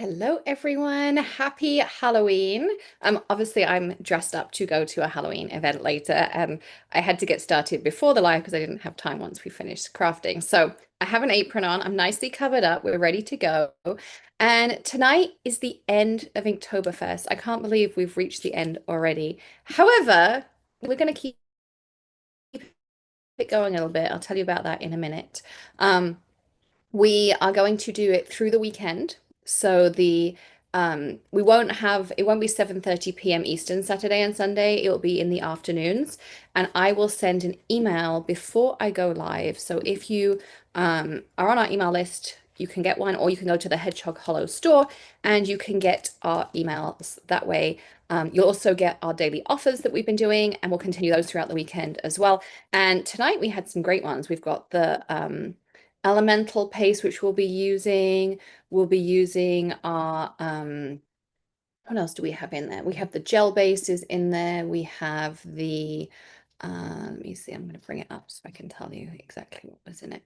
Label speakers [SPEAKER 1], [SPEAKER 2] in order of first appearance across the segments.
[SPEAKER 1] Hello, everyone. Happy Halloween. Obviously, I'm dressed up to go to a Halloween event later, and I had to get started before the live because I didn't have time once we finished crafting. So I have an apron on. I'm nicely covered up. We're ready to go. And tonight is the end of Inktoberfest. I can't believe we've reached the end already. However, we're going to keep it going a little bit. I'll tell you about that in a minute. Um, we are going to do it through the weekend. So we won't have it won't be 7:30 p.m. Eastern Saturday and Sunday. It will be in the afternoons. And I will send an email before I go live. So if you are on our email list, you can get one, or you can go to the Hedgehog Hollow store and you can get our emails that way. You'll also get our daily offers that we've been doing, and we'll continue those throughout the weekend as well. And tonight we had some great ones. We've got the elemental paste, which we'll be using. We'll be using our what else do we have in there? We have the gel bases in there. We have the let me see, I'm going to bring it up so I can tell you exactly what was in it.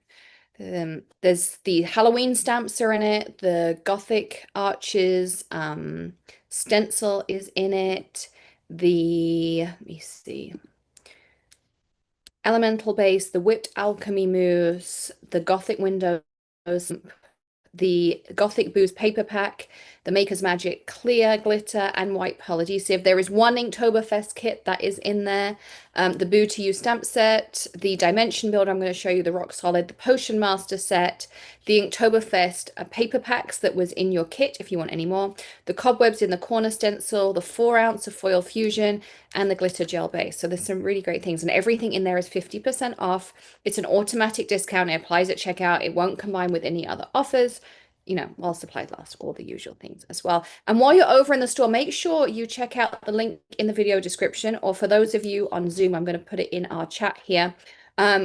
[SPEAKER 1] There's the Halloween stamps are in it, the Gothic arches, stencil is in it, the let me see, elemental base, the whipped alchemy mousse, the Gothic windows, the Gothic Booze paper pack, the Maker's Magic clear glitter and white pearl adhesive. There is one Inktoberfest kit that is in there. The Boo to You stamp set, the Dimension Builder, I'm going to show you the Rock Solid, the Potion Master set, the Inktoberfest paper packs that was in your kit if you want any more, the Cobwebs in the Corner stencil, the 4 ounce of foil fusion, and the glitter gel base. So there's some really great things, and everything in there is 50% off. It's an automatic discount. It applies at checkout. It won't combine with any other offers, while supplies last, all the usual things as well. And while you're over in the store, make sure you check out the link in the video description, or for those of you on Zoom, I'm going to put it in our chat here.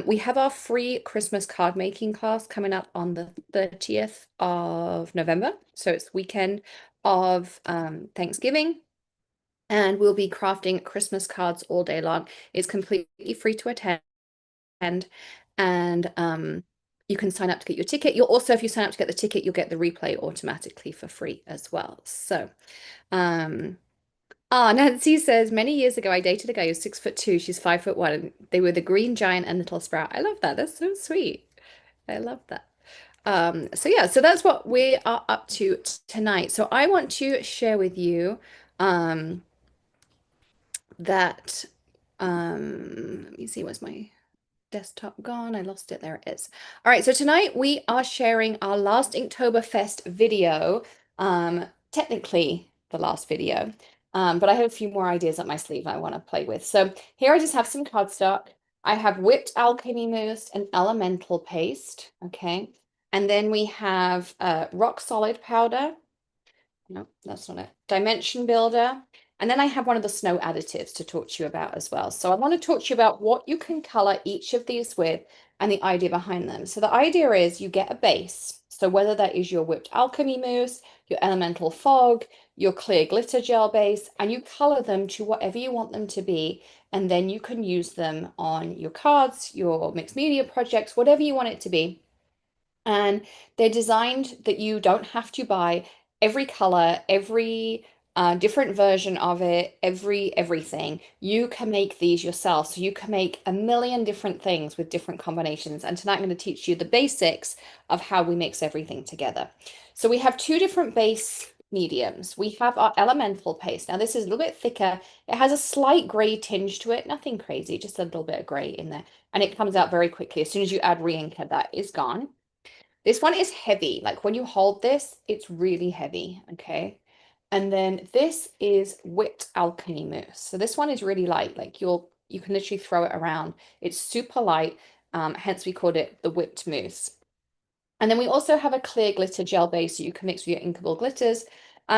[SPEAKER 1] We have our free Christmas card making class coming up on the 30th of November. So it's weekend of Thanksgiving. And we'll be crafting Christmas cards all day long. It's completely free to attend. And you can sign up to get your ticket. You'll also, if you sign up to get the ticket, you'll get the replay automatically for free as well. So, Nancy says, many years ago, I dated a guy who's 6'2". She's 5'1". And they were the green giant and little sprout. I love that. That's so sweet. I love that. So yeah, so that's what we are up to tonight. So I want to share with you that let me see, where's my desktop gone? I lost it. There it is. All right, so tonight we are sharing our last Inktoberfest video. Technically the last video, but I have a few more ideas up my sleeve I want to play with. So here I just have some cardstock. I have whipped alchemy mousse and elemental paste. Okay, and then we have rock solid powder. No, that's not it. Dimension builder. And then I have one of the snow additives to talk to you about as well. So I want to talk to you about what you can color each of these with and the idea behind them. So the idea is you get a base. So whether that is your whipped alchemy mousse, your elemental fog, your clear glitter gel base, and you color them to whatever you want them to be. And then you can use them on your cards, your mixed media projects, whatever you want it to be. And they're designed that you don't have to buy every color, every different version of it, everything. You can make these yourself. So you can make a million different things with different combinations. And tonight I'm going to teach you the basics of how we mix everything together. So we have two different base mediums. We have our elemental paste. Now this is a little bit thicker. It has a slight gray tinge to it, nothing crazy, just a little bit of gray in there. And it comes out very quickly. As soon as you add re-inker, that is gone. This one is heavy. Like when you hold this, it's really heavy. Okay. And then this is whipped alchemy mousse. So this one is really light. Like you can literally throw it around. It's super light. Hence we called it the whipped mousse. And then we also have a clear glitter gel base that you can mix with your inkable glitters.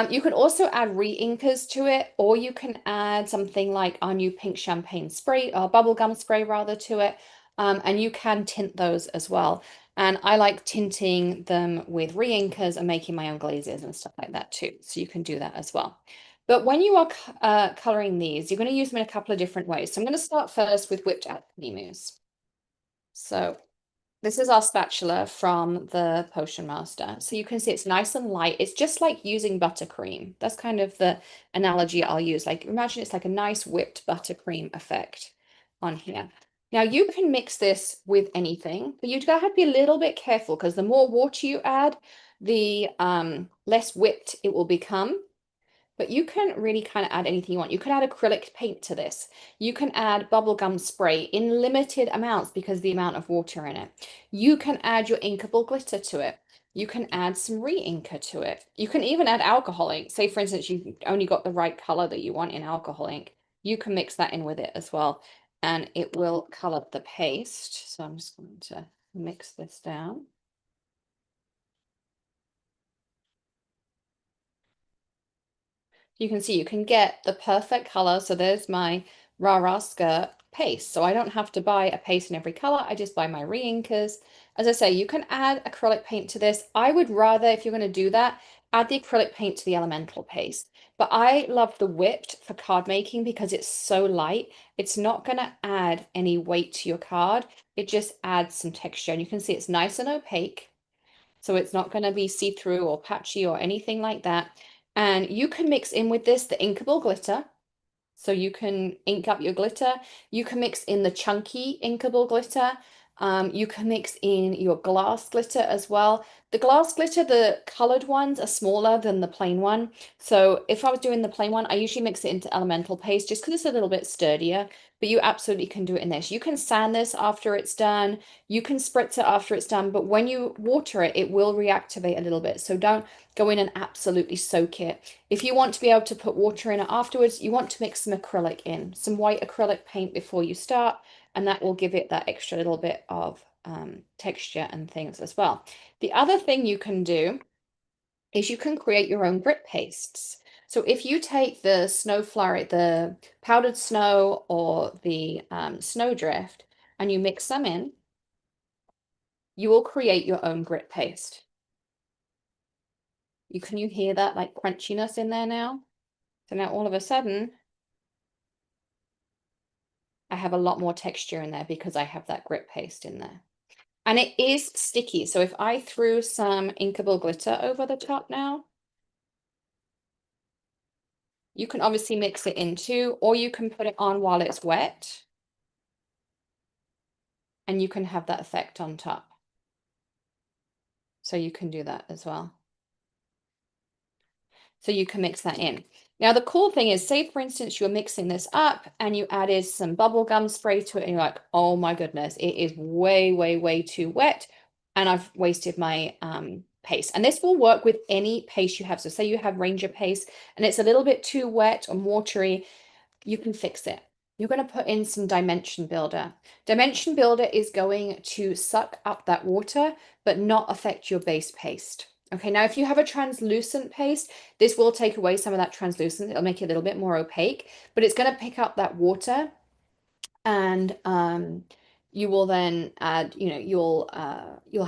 [SPEAKER 1] You can also add re-inkers to it, or you can add something like our new pink champagne spray, or bubblegum spray rather, to it. And you can tint those as well. And I like tinting them with re-inkers and making my own glazes and stuff like that too. So you can do that as well. But when you are coloring these, you're going to use them in a couple of different ways. So I'm going to start first with whipped alchemy mousse. So This is our spatula from the Potion Master. So you can see it's nice and light. It's just like using buttercream. That's kind of the analogy I'll use. Like imagine it's like a nice whipped buttercream effect on here. Now you can mix this with anything, but you gotta be a little bit careful because the more water you add, the less whipped it will become. But you can really kind of add anything you want. You can add acrylic paint to this. You can add bubblegum spray in limited amounts because of the amount of water in it. You can add your inkable glitter to it. You can add some re-inker to it. You can even add alcohol ink. Say, for instance, you've only got the right color that you want in alcohol ink. You can mix that in with it as well, and it will color the paste. So I'm just going to mix this down. You can see you can get the perfect color. So there's my Rara skirt paste. So I don't have to buy a paste in every color. I just buy my re-inkers. As I say, you can add acrylic paint to this. I would rather, if you're going to do that, add the acrylic paint to the elemental paste. But I love the whipped for card making because it's so light. It's not going to add any weight to your card. It just adds some texture. And you can see it's nice and opaque. So it's not going to be see-through or patchy or anything like that. And you can mix in with this the inkable glitter. So you can ink up your glitter. You can mix in the chunky inkable glitter. You can mix in your glass glitter as well. The glass glitter, the colored ones are smaller than the plain one. So if I was doing the plain one, I usually mix it into elemental paste just because it's a little bit sturdier. But you absolutely can do it in this. You can sand this after it's done. You can spritz it after it's done. But when you water it, it will reactivate a little bit. So don't go in and absolutely soak it. If you want to be able to put water in it afterwards, you want to mix some acrylic in, some white acrylic paint before you start, and that will give it that extra little bit of texture and things as well. The other thing you can do is you can create your own grit pastes. So if you take the snow flurry, the powdered snow or the snowdrift, and you mix them in, you will create your own grit paste. Can you hear that like crunchiness in there now? So now all of a sudden, I have a lot more texture in there because I have that grit paste in there. And it is sticky. So if I threw some inkable glitter over the top now, you can obviously mix it in too, or you can put it on while it's wet. And you can have that effect on top. So you can do that as well. So you can mix that in. Now, the cool thing is, say, for instance, you're mixing this up and you added some bubble gum spray to it and you're like, oh my goodness, it is way, way, way too wet and I've wasted my paste. And this will work with any paste you have. So say you have Ranger paste and it's a little bit too wet or watery, you can fix it. You're going to put in some Dimension Builder. Dimension Builder is going to suck up that water, but not affect your base paste. Okay, now if you have a translucent paste, this will take away some of that translucence. It'll make it a little bit more opaque, but it's going to pick up that water and you will then add, you'll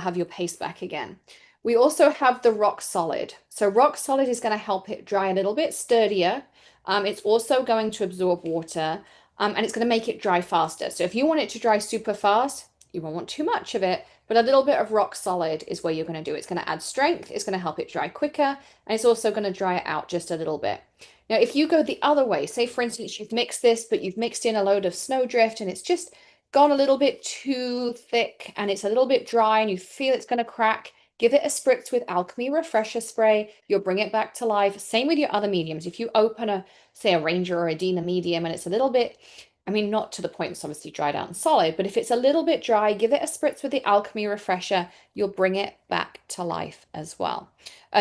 [SPEAKER 1] have your paste back again. We also have the rock solid. So rock solid is going to help it dry a little bit sturdier. It's also going to absorb water and it's going to make it dry faster. So if you want it to dry super fast, you won't want too much of it, but a little bit of rock solid is where you're going to do. It's going to add strength. It's going to help it dry quicker. And it's also going to dry it out just a little bit. Now, if you go the other way, say for instance, you've mixed this, but you've mixed in a load of snowdrift and it's just gone a little bit too thick and it's a little bit dry and you feel it's going to crack, give it a spritz with Alchemy Refresher Spray. You'll bring it back to life. Same with your other mediums. If you open say a Ranger or a Dina medium and it's a little bit, I mean, not to the point it's obviously dried out and solid, but if it's a little bit dry, give it a spritz with the Alchemy Refresher. You'll bring it back to life as well.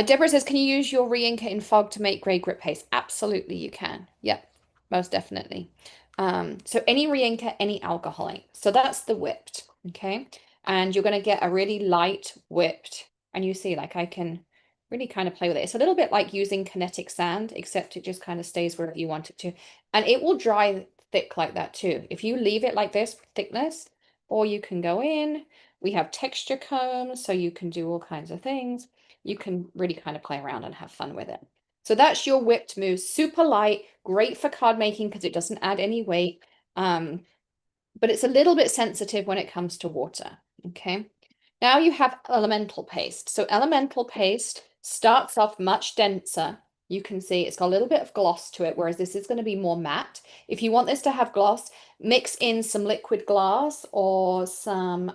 [SPEAKER 1] Deborah says, can you use your re-inker in fog to make grey grip paste? Absolutely, you can. Yep, most definitely. So any re-inker, any alcohol ink. So that's the whipped, okay? And you're going to get a really light whipped. And you see, like I can really kind of play with it. It's a little bit like using kinetic sand, except it just kind of stays wherever you want it to. And it will dry thick like that too. If you leave it like this, thickness, or you can go in. We have texture combs, so you can do all kinds of things. You can really kind of play around and have fun with it. So that's your whipped mousse. Super light, great for card making because it doesn't add any weight. But it's a little bit sensitive when it comes to water. Okay. Now you have elemental paste. So elemental paste starts off much denser. You can see it's got a little bit of gloss to it, whereas this is going to be more matte. If you want this to have gloss, mix in some liquid glass or some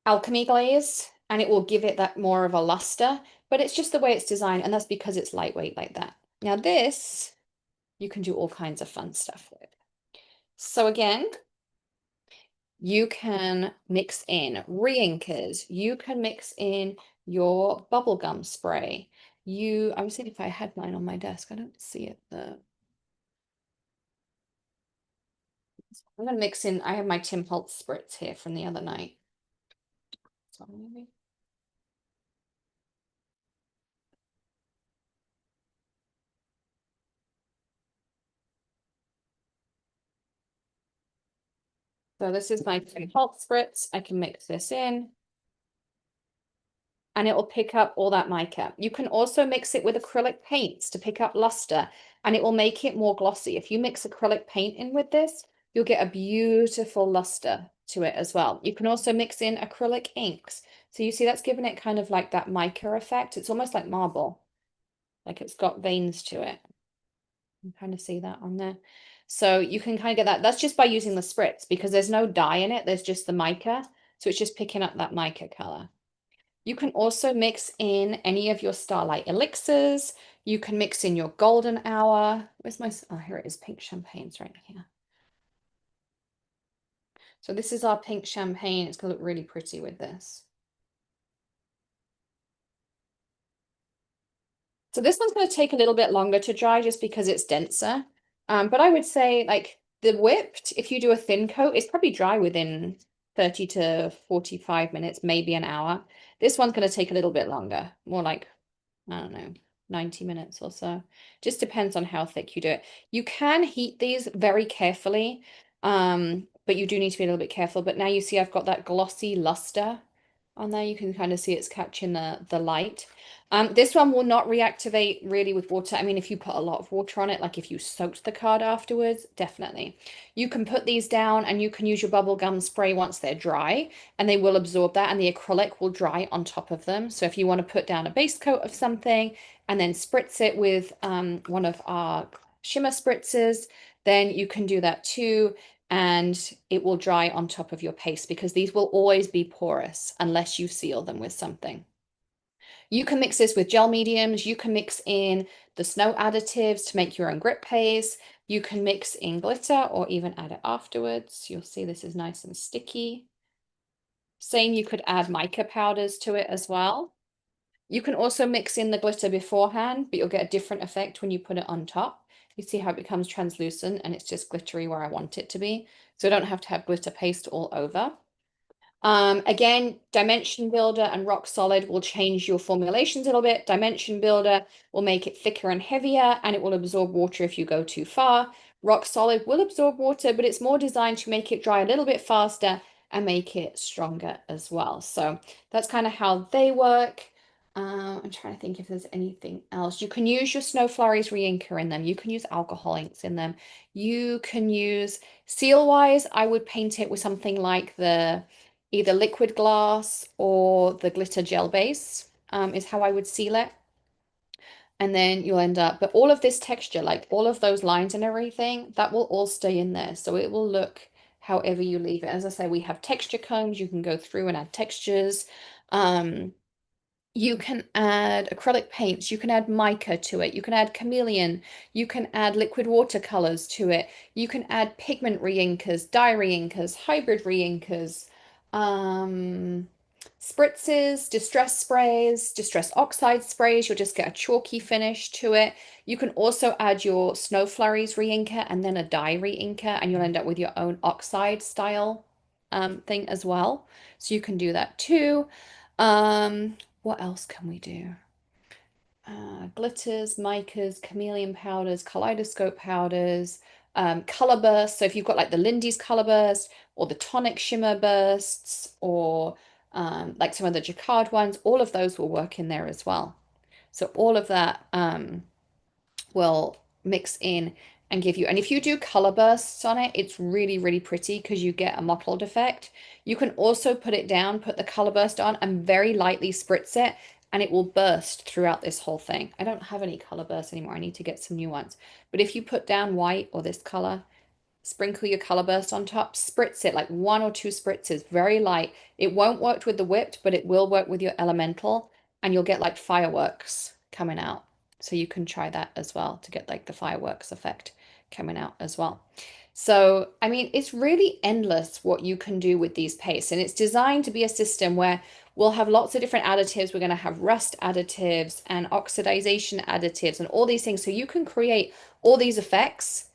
[SPEAKER 1] alchemy glaze, and it will give it that more of a luster, but it's just the way it's designed, and that's because it's lightweight like that. Now this, you can do all kinds of fun stuff with. So again, you can mix in re-inkers. You can mix in your bubblegum spray. I was seeing if I had mine on my desk. I don't see it though. I'm gonna mix in, I have my Tim Holtz spritz here from the other night. So maybe. So this is my Tim Holtz spritz. I can mix this in, and it will pick up all that mica. You can also mix it with acrylic paints to pick up luster, and it will make it more glossy. If you mix acrylic paint in with this, you'll get a beautiful luster to it as well. You can also mix in acrylic inks. So you see that's giving it kind of like that mica effect. It's almost like marble, like it's got veins to it. You can kind of see that on there. So you can kind of get that. That's just by using the spritz because there's no dye in it. There's just the mica. So it's just picking up that mica color. You can also mix in any of your Starlight elixirs. You can mix in your golden hour. Where's my, oh, here it is, pink champagne's right here. So this is our pink champagne. It's gonna look really pretty with this. So this one's gonna take a little bit longer to dry just because it's denser. But I would say like the whipped, if you do a thin coat, it's probably dry within 30 to 45 minutes, maybe an hour. This one's gonna take a little bit longer, more like I don't know, 90 minutes or so. Just depends on how thick you do it. You can heat these very carefully, but you do need to be a little bit careful. But now you see I've got that glossy luster on there. You can kind of see it's catching the light. This one will not reactivate really with water. I mean, if you put a lot of water on it, like if you soaked the card afterwards, definitely. You can put these down and you can use your bubble gum spray once they're dry and they will absorb that and the acrylic will dry on top of them. So if you want to put down a base coat of something and then spritz it with one of our shimmer spritzers, then you can do that too. And it will dry on top of your paste because these will always be porous unless you seal them with something. You can mix this with gel mediums. You can mix in the snow additives to make your own grip paste. You can mix in glitter or even add it afterwards. You'll see this is nice and sticky. Same, you could add mica powders to it as well. You can also mix in the glitter beforehand, but you'll get a different effect when you put it on top. You see how it becomes translucent and it's just glittery where I want it to be. So I don't have to have glitter paste all over. Again, Dimension Builder and Rock Solid will change your formulations a little bit. Dimension Builder will make it thicker and heavier, and it will absorb water if you go too far. Rock Solid will absorb water, but it's more designed to make it dry a little bit faster and make it stronger as well. So that's kind of how they work. I'm trying to think if there's anything else. You can use your Snow Flurries re-inker in them. You can use alcohol inks in them. You can use seal-wise, I would paint it with something like the either liquid glass or the glitter gel base is how I would seal it. And then you'll end up, but all of this texture, like all of those lines and everything, that will all stay in there. So it will look however you leave it. As I say, we have texture combs. You can go through and add textures. You can add acrylic paints, you can add mica to it, you can add chameleon, you can add liquid watercolors to it, you can add pigment re-inkers, dye re-inkers, hybrid re-inkers, um, spritzes, distress sprays, distress oxide sprays, you'll just get a chalky finish to it. You can also add your Snow Flurries re-inker and then a dye re-inker, and you'll end up with your own oxide style thing as well. So you can do that too. What else can we do? Glitters, micas, chameleon powders, kaleidoscope powders, color bursts. So if you've got like the Lindy's color burst or the tonic shimmer bursts or like some of the jacquard ones, all of those will work in there as well. So all of that will mix in and give you, and if you do color bursts on it, it's really, really pretty because you get a mottled effect. You can also put it down, put the color burst on, and very lightly spritz it, and it will burst throughout this whole thing. I don't have any color bursts anymore. I need to get some new ones. But if you put down white or this color, sprinkle your color burst on top, spritz it like 1 or 2 spritzes, very light. It won't work with the whipped, but it will work with your elemental, and you'll get like fireworks coming out. So you can try that as well to get like the fireworks effect coming out as well. So, I mean, it's really endless what you can do with these pastes, and it's designed to be a system where we'll have lots of different additives. We're going to have rust additives and oxidization additives and all these things. So you can create all these effects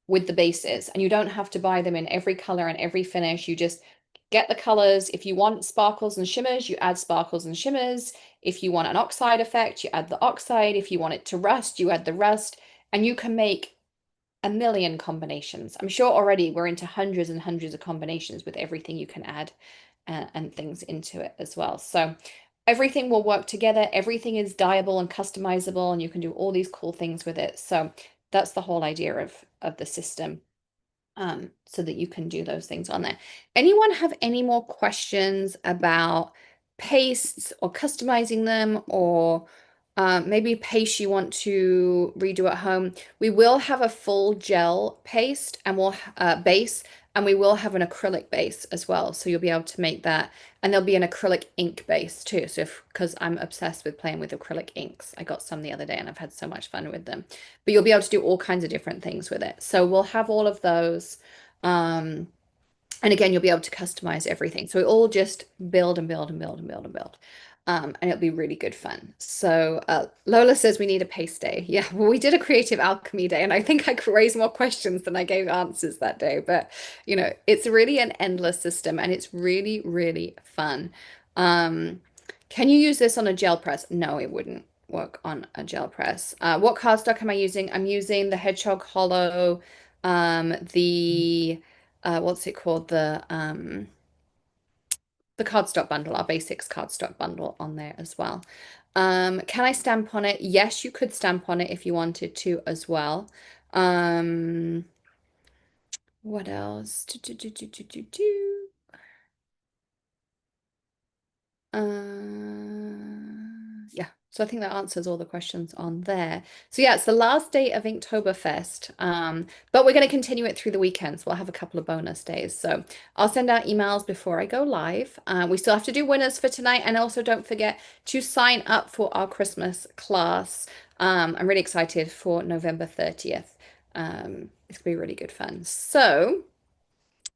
[SPEAKER 1] with the bases, and you don't have to buy them in every color and every finish. You just get the colors. If you want sparkles and shimmers, you add sparkles and shimmers. If you want an oxide effect, you add the oxide. If you want it to rust, you add the rust, and you can make a million combinations. I'm sure already we're into hundreds and hundreds of combinations with everything you can add and things into it as well. So everything will work together. Everything is dyeable and customizable, and you can do all these cool things with it. So that's the whole idea of the system, so that you can do those things on there. Anyone have any more questions about pastes or customizing them, or maybe paste you want to redo at home? We will have a full gel paste and we'll base, and we will have an acrylic base as well. So you'll be able to make that, and there'll be an acrylic ink base too. So because I'm obsessed with playing with acrylic inks, I got some the other day and I've had so much fun with them. But you'll be able to do all kinds of different things with it. So we'll have all of those. Um, and again, you'll be able to customize everything. So it all just build and build and build and build and build. And it'll be really good fun. So Lola says we need a paste day. Yeah, well, we did a creative alchemy day, and I think I raised more questions than I gave answers that day. But it's really an endless system, and it's really, really fun. Um, can you use this on a gel press? No, it wouldn't work on a gel press. What cardstock am I using? I'm using the Hedgehog Hollow, the what's it called? The cardstock bundle, our basics cardstock bundle on there as well. Can I stamp on it? Yes, you could stamp on it if you wanted to as well. What else? Yeah, so I think that answers all the questions on there. So yeah, it's the last day of Inktoberfest, but we're going to continue it through the weekends. We'll have a couple of bonus days. So I'll send out emails before I go live. We still have to do winners for tonight, and also don't forget to sign up for our Christmas class. I'm really excited for November 30th. It's gonna be really good fun. So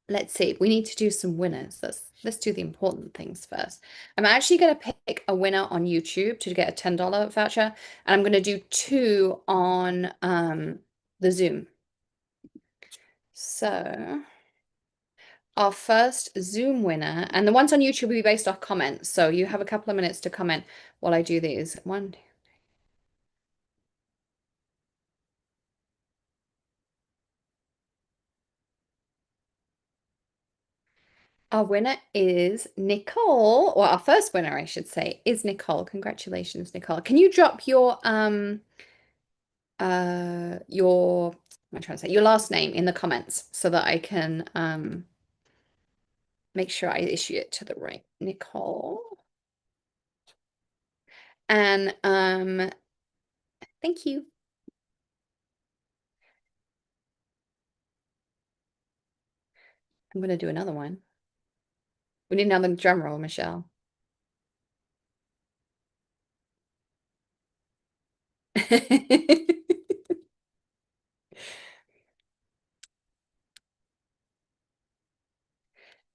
[SPEAKER 1] let's see. We need to do some winners. Let's do the important things first. I'm actually going to pick a winner on YouTube to get a $10 voucher, and I'm going to do two on the Zoom. So our first Zoom winner, and the ones on YouTube will be based off comments. So you have a couple of minutes to comment while I do these. One. Our winner is Nicole, or our first winner, I should say, is Nicole. Congratulations, Nicole. Can you drop your what am I trying to say, your last name in the comments so that I can make sure I issue it to the right Nicole. And thank you. I'm gonna do another one. We need another drum roll, Michelle.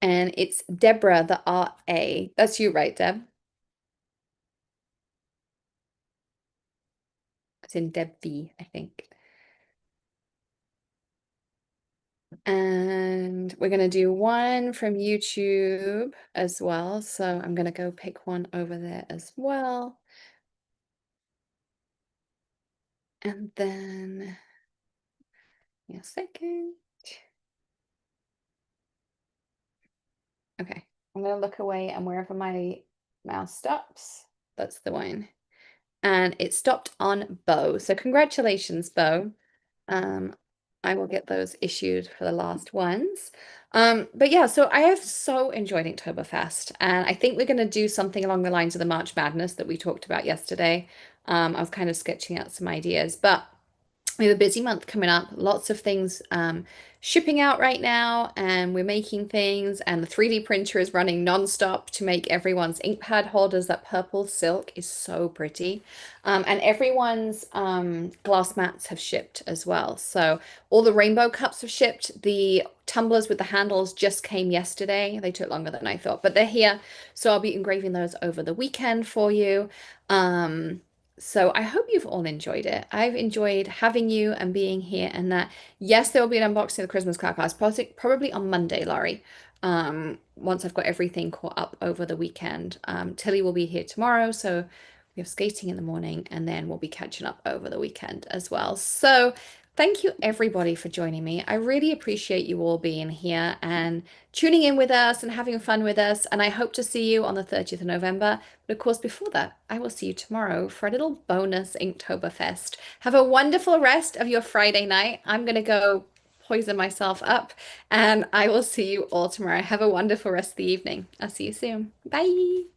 [SPEAKER 1] And it's Deborah, the RA. That's you, right, Deb? It's in Deb V, I think. And we're going to do one from YouTube as well. So I'm going to go pick one over there as well. And then, a second. Okay, I'm going to look away, and wherever my mouse stops, that's the one. And it stopped on Bo. So congratulations, Bo. Um, I will get those issued for the last ones. But yeah, so I have so enjoyed Inktoberfest, and I think we're going to do something along the lines of the March Madness that we talked about yesterday. I was kind of sketching out some ideas, but we have a busy month coming up, lots of things shipping out right now, and we're making things, and the 3D printer is running non-stop to make everyone's ink pad holders. That purple silk is so pretty. And everyone's glass mats have shipped as well. So all the rainbow cups have shipped. The tumblers with the handles just came yesterday. They took longer than I thought, but they're here. So I'll be engraving those over the weekend for you. So I hope you've all enjoyed it. I've enjoyed having you and being here, and that, yes, there will be an unboxing of the Christmas card cards, probably on Monday, Laurie. Once I've got everything caught up over the weekend. Tilly will be here tomorrow, so we have skating in the morning, and then we'll be catching up over the weekend as well. So thank you everybody for joining me. I really appreciate you all being here and tuning in with us and having fun with us. And I hope to see you on the 30th of November. But of course, before that, I will see you tomorrow for a little bonus Inktoberfest. Have a wonderful rest of your Friday night. I'm going to go poison myself up, and I will see you all tomorrow. Have a wonderful rest of the evening. I'll see you soon. Bye.